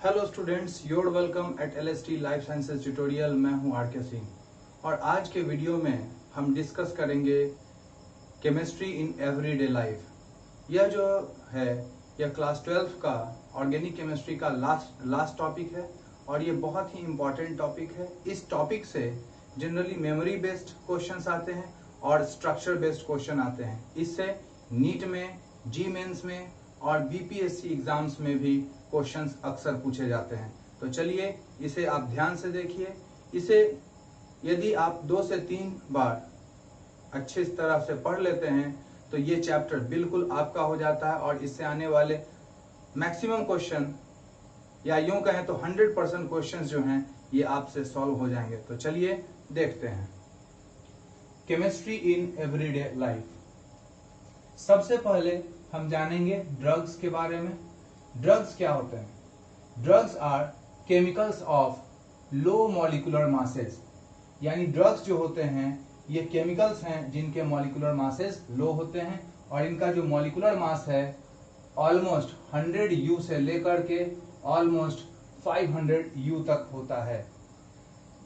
Hello students, your welcome eight LST life sciences tutorial. मैं हूं RK Singh और आज के वीडियो में हम डिस्कस करेंगे केमिस्ट्री इन एवरीडे लाइफ। यह जो है यह क्लास 12 का ऑर्गेनिक केमिस्ट्री का लास्ट टॉपिक है और ये बहुत ही इम्पॉर्टेंट टॉपिक है। इस टॉपिक से जनरली मेमोरी बेस्ड क्वेश्चंस आते हैं और स्ट्रक्चर बेस्ड क्वेश्चन आते हैं। इससे नीट में, जी मेंस में और BPSC एग्जाम्स में भी क्वेश्चंस अक्सर पूछे जाते हैं। तो चलिए इसे आप ध्यान से देखिए। इसे यदि आप 2 से 3 बार अच्छी तरह से पढ़ लेते हैं तो ये चैप्टर बिल्कुल आपका हो जाता है और इससे आने वाले मैक्सिमम क्वेश्चन या यूं कहें तो 100% क्वेश्चंस जो हैं ये आपसे सॉल्व हो जाएंगे। तो चलिए देखते हैं केमिस्ट्री इन एवरीडे लाइफ। सबसे पहले हम जानेंगे ड्रग्स के बारे में। ड्रग्स क्या होते हैं? Drugs are chemicals of low molecular masses, यानी ड्रग्स जो होते हैं ये केमिकल्स हैं जिनके मॉलिक्यूलर मासेस लो होते हैं और इनका जो मॉलिक्यूलर मास है ऑलमोस्ट 100 U से लेकर के ऑलमोस्ट 500 U तक होता है।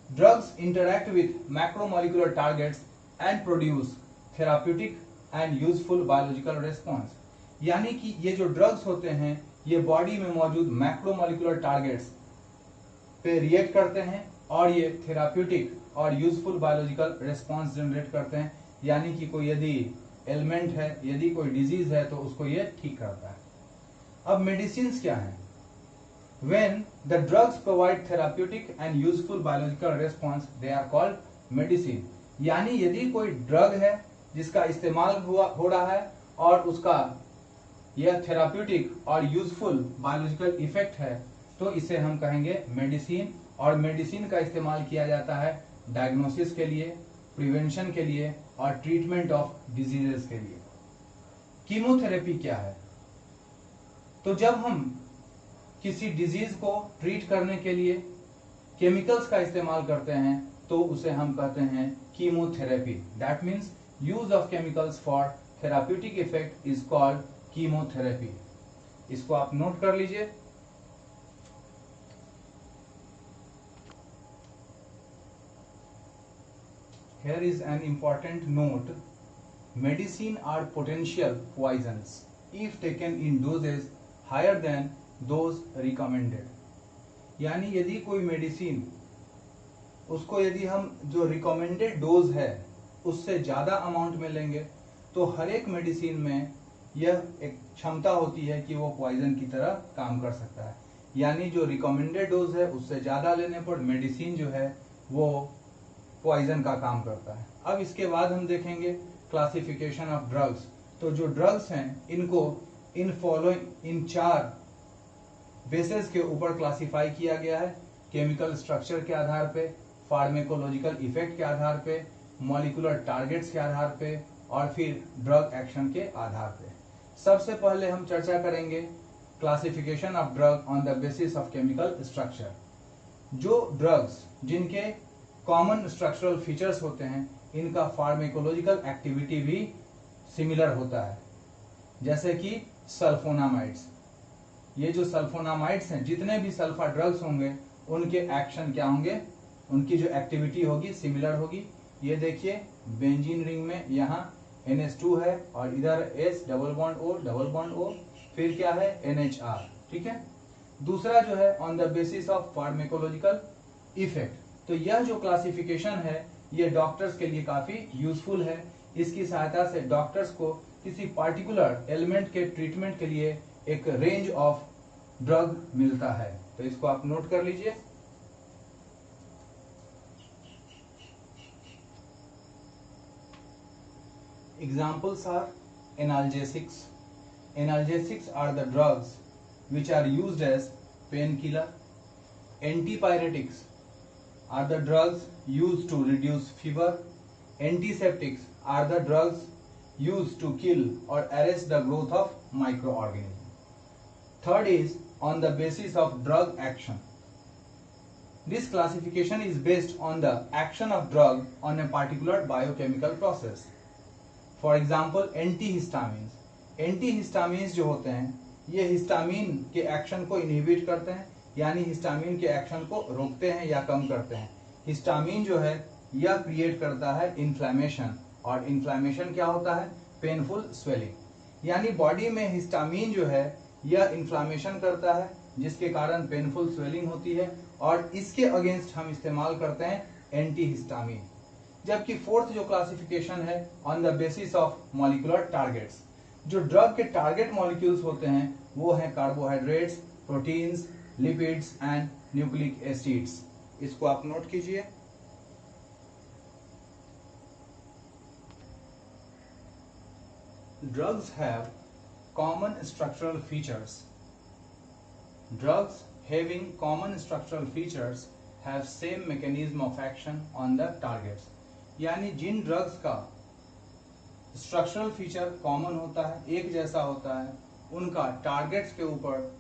Drugs interact with macromolecular targets and produce therapeutic and useful biological response, यानी कि ये जो ड्रग्स होते हैं ये बॉडी में मौजूद मैक्रोमोलिकुलर टारगेट्स पे रिएक्ट करते हैं और ये थेराप्यूटिक और यूजफुल बायोलॉजिकल रेस्पॉन्स जनरेट करते हैं, यानी कि कोई यदि एलिमेंट है, यदि कोई डिजीज है तो उसको ये ठीक करता है। अब मेडिसिन क्या है? When the drugs provide therapeutic and useful biological response, they are called medicine। यानी यदि कोई ड्रग है जिसका इस्तेमाल हो रहा है और उसका यह थेराप्यूटिक और यूजफुल बायोलॉजिकल इफेक्ट है तो इसे हम कहेंगे मेडिसिन। और मेडिसिन का इस्तेमाल किया जाता है डायग्नोसिस के लिए, प्रिवेंशन के लिए और ट्रीटमेंट ऑफ डिजीजेस के लिए। कीमोथेरेपी क्या है? तो जब हम किसी डिजीज को ट्रीट करने के लिए केमिकल्स का इस्तेमाल करते हैं तो उसे हम कहते हैं chemotherapy. That means use of chemicals for therapeutic effect is called chemotherapy. इसको आप नोट कर लीजिए। Here is an important note. Medicine are potential poisons if taken in doses higher than those recommended। यानी यदि कोई मेडिसिन उसको यदि हम जो रिकमेंडेड डोज है उससे ज्यादा अमाउंट में लेंगे तो हर एक मेडिसिन में यह एक क्षमता होती है कि वो पॉइजन की तरह काम कर सकता है। यानी जो रिकमेंडेड डोज है उससे ज्यादा लेने पर मेडिसिन जो है वो पॉइजन का काम करता है। अब इसके बाद हम देखेंगे क्लासिफिकेशन ऑफ ड्रग्स। तो जो ड्रग्स हैं इनको इन 4 बेसिस के ऊपर क्लासिफाई किया गया है। केमिकल स्ट्रक्चर के आधार पे, फार्मेकोलॉजिकल इफेक्ट के आधार पे, मॉलिक्यूलर टारगेट्स के आधार पे और फिर ड्रग एक्शन के आधार पे। सबसे पहले हम चर्चा करेंगे classification of drug on the basis of chemical structure. जो ड्रग्स जिनके कॉमन स्ट्रक्चरल फीचर्स होते हैं इनका फार्मेकोलॉजिकल एक्टिविटी भी सिमिलर होता है। जैसे कि सल्फोनामाइड्स, ये जो सल्फोनामाइड्स हैं, जितने भी सल्फा ड्रग्स होंगे उनके एक्शन क्या होंगे, उनकी जो एक्टिविटी होगी सिमिलर होगी। ये देखिए बेंजीन रिंग में यहाँ NH2 है और इधर S डबल बॉन्ड O, फिर क्या है NHR। ठीक है। दूसरा जो है on the basis of pharmacological effect. तो यह जो क्लासिफिकेशन है ये डॉक्टर्स के लिए काफी यूजफुल है। इसकी सहायता से डॉक्टर्स को किसी पार्टिकुलर एलिमेंट के ट्रीटमेंट के लिए एक रेंज ऑफ ड्रग मिलता है। तो इसको आप नोट कर लीजिए। Examples are analgesics. Analgesics are the drugs which are used as painkiller. Antipyretics are the drugs used to reduce fever. Antiseptics are the drugs used to kill or arrest the growth of microorganisms. Third is on the basis of drug action. This classification is based on the action of drug on a particular biochemical process. For example antihistamines जो होते हैं ये histamine के action को inhibit करते हैं, यानी histamine के एक्शन को रोकते हैं या कम करते हैं। हिस्टामिन जो है यह क्रिएट करता है इन्फ्लेमेशन, और इन्फ्लेमेशन क्या होता है? Painful swelling. यानी बॉडी में हिस्टामिन जो है यह इन्फ्लेमेशन करता है, जिसके कारण पेनफुल स्वेलिंग होती है, और इसके अगेंस्ट हम इस्तेमाल करते हैं एंटी हिस्टामिन। जबकि फोर्थ जो क्लासिफिकेशन है on the basis of molecular targets, जो ड्रग के टारगेट मॉलिक्यूल्स होते हैं वो हैं carbohydrates, proteins, lipids and nucleic acids. इसको आप नोट कीजिए। Drugs have common structural features. Drugs having common structural features have same mechanism of action on the targets. यानी जिन ड्रग्स का स्ट्रक्चरल फीचर कॉमन होता है, एक जैसा होता है, उनका टारगेट्स के ऊपर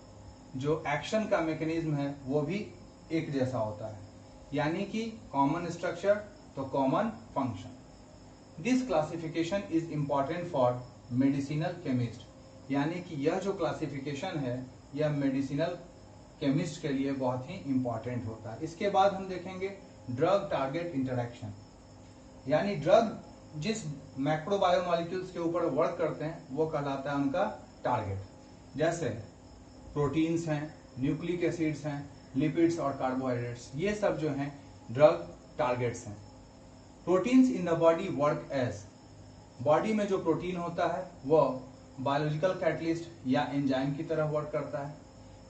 जो एक्शन का मैकेनिज्म है वो भी एक जैसा होता है। यानी कि कॉमन स्ट्रक्चर तो common function. This classification is important for medicinal chemist, यानी कि यह जो क्लासिफिकेशन है यह मेडिसिनल केमिस्ट के लिए बहुत ही इंपॉर्टेंट होता है। इसके बाद हम देखेंगे ड्रग टारगेट इंटरेक्शन, यानी ड्रग जिस मैक्रोबायोमोलिक्यूल्स के ऊपर वर्क करते हैं वो कहलाता है उनका टारगेट। जैसे प्रोटीन्स हैं, न्यूक्लिक एसिड्स हैं, लिपिड्स और कार्बोहाइड्रेट्स, ये सब जो हैं ड्रग टारगेट्स हैं। Proteins in the body work as, body में जो प्रोटीन होता है वह बायोलॉजिकल कैटलिस्ट या एंजाइम की तरह वर्क करता है,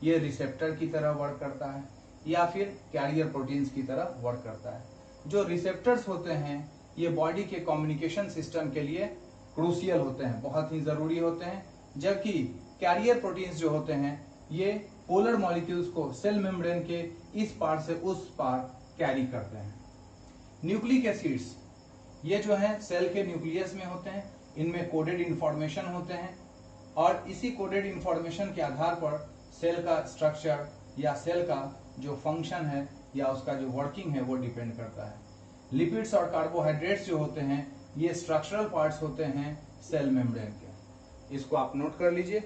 ये रिसेप्टर की तरह वर्क करता है, या फिर कैरियर प्रोटीन्स की तरह वर्क करता है। जो रिसेप्टर्स होते हैं ये बॉडी के कम्युनिकेशन सिस्टम के लिए क्रूशियल होते हैं, बहुत ही जरूरी होते हैं। जबकि कैरियर प्रोटीन्स जो होते हैं ये पोलर मॉलिक्यूल्स को सेल मेम्ब्रेन के इस पार से उस पार कैरी करते हैं। न्यूक्लिक एसिड्स ये जो है सेल के न्यूक्लियस में होते हैं, इनमें कोडेड इंफॉर्मेशन होते हैं, और इसी कोडेड इंफॉर्मेशन के आधार पर सेल का स्ट्रक्चर या सेल का जो फंक्शन है या उसका जो वर्किंग है वो डिपेंड करता है। लिपिड्स और कार्बोहाइड्रेट्स जो होते हैं ये स्ट्रक्चरल पार्ट्स होते हैं सेल मेम्ब्रेन के। इसको आप नोट कर लीजिए।